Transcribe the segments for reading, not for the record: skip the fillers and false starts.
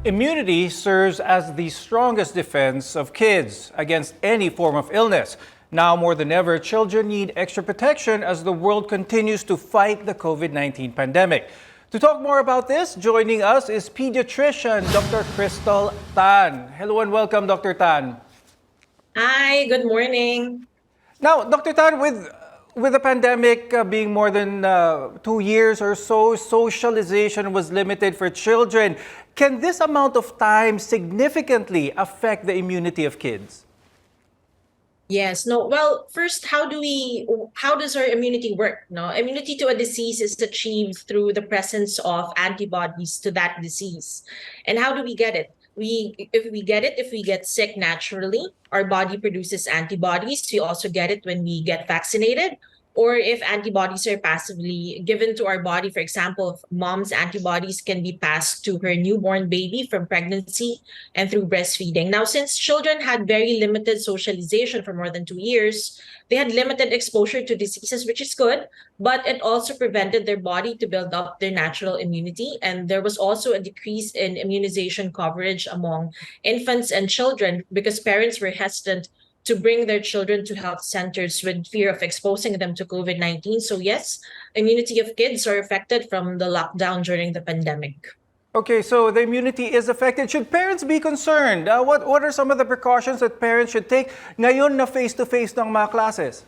Immunity serves as the strongest defense of kids against any form of illness. Now more than ever, children need extra protection as the world continues to fight the COVID-19 pandemic. To talk more about this, joining us is pediatrician Doctor Cristal Tan. Hello and welcome, Dr. Tan. Hi, good morning. Now, Dr. Tan, with the pandemic being more than 2 years or so, socialization was limited for children. Can this amount of time significantly affect the immunity of kids? Yes, no. Well, first, how does our immunity work? No, immunity to a disease is achieved through the presence of antibodies to that disease. And how do we get it? If we get sick naturally, our body produces antibodies. We also get it when we get vaccinated, or if antibodies are passively given to our body. For example, if mom's antibodies can be passed to her newborn baby from pregnancy and through breastfeeding. Now, since children had very limited socialization for more than 2 years, they had limited exposure to diseases, which is good, but it also prevented their body to build up their natural immunity. And there was also a decrease in immunization coverage among infants and children because parents were hesitant to bring their children to health centers with fear of exposing them to COVID-19. So yes, immunity of kids are affected from the lockdown during the pandemic. Okay, so the immunity is affected. Should parents be concerned? What are some of the precautions that parents should take ngayon na face-to-face ng mga classes?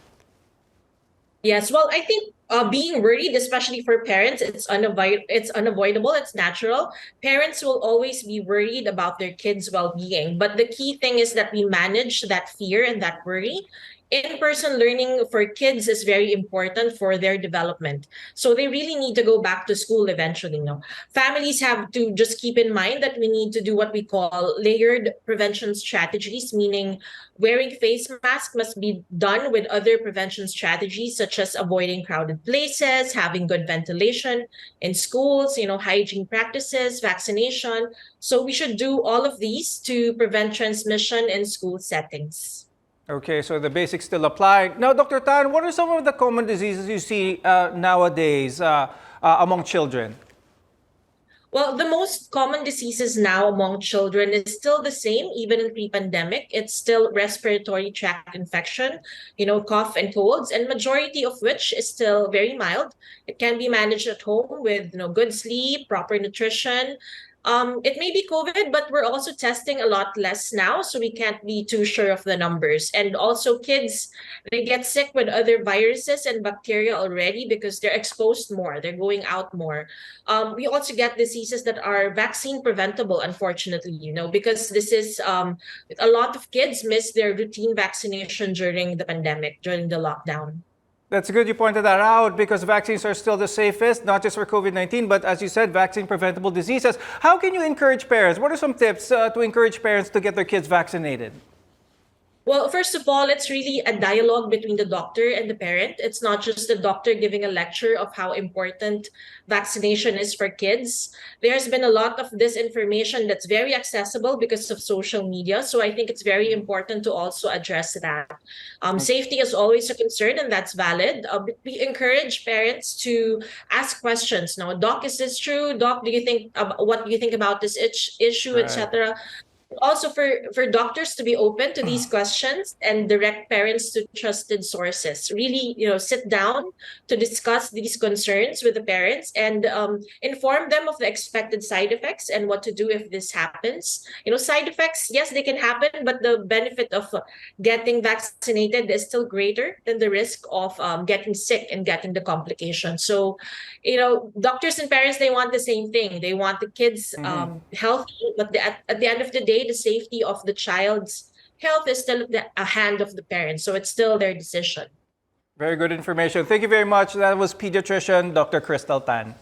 Yes, well, I think being worried, especially for parents, it's unavoidable, it's natural. Parents will always be worried about their kids' well-being, but the key thing is that we manage that fear and that worry. In-person learning for kids is very important for their development. So they really need to go back to school eventually. No? Families have to just keep in mind that we need to do what we call layered prevention strategies, meaning wearing face masks must be done with other prevention strategies such as avoiding crowded places, having good ventilation in schools, hygiene practices, vaccination. So we should do all of these to prevent transmission in school settings. Okay, so the basics still apply. Now, Dr. Tan, what are some of the common diseases you see nowadays among children? Well, the most common diseases now among children is still the same, even in pre-pandemic. It's still respiratory tract infection, cough and colds, and majority of which is still very mild. It can be managed at home with, good sleep, proper nutrition. It may be COVID, but we're also testing a lot less now, so we can't be too sure of the numbers. And also kids, they get sick with other viruses and bacteria already because they're exposed more, they're going out more. We also get diseases that are vaccine preventable, unfortunately, because this is a lot of kids miss their routine vaccination during the pandemic, during the lockdown. That's good you pointed that out because vaccines are still the safest, not just for COVID-19, but as you said, vaccine preventable diseases. How can you encourage parents? What are some tips to encourage parents to get their kids vaccinated? Well, first of all, it's really a dialogue between the doctor and the parent. It's not just the doctor giving a lecture of how important vaccination is for kids. There's been a lot of disinformation that's very accessible because of social media. So I think it's very important to also address that. Safety is always a concern, and that's valid. But we encourage parents to ask questions. Now, doc, is this true? Doc, what do you think about this issue, Right. etc.? Also for doctors to be open to these questions and direct parents to trusted sources. Really, sit down to discuss these concerns with the parents and inform them of the expected side effects and what to do if this happens. Side effects, yes, they can happen, but the benefit of getting vaccinated is still greater than the risk of getting sick and getting the complication. So, doctors and parents, they want the same thing. They want the kids healthy, but at the end of the day, the safety of the child's health is still at the hand of the parents. So it's still their decision. Very good information. Thank you very much. That was pediatrician Dr. Cristal Tan.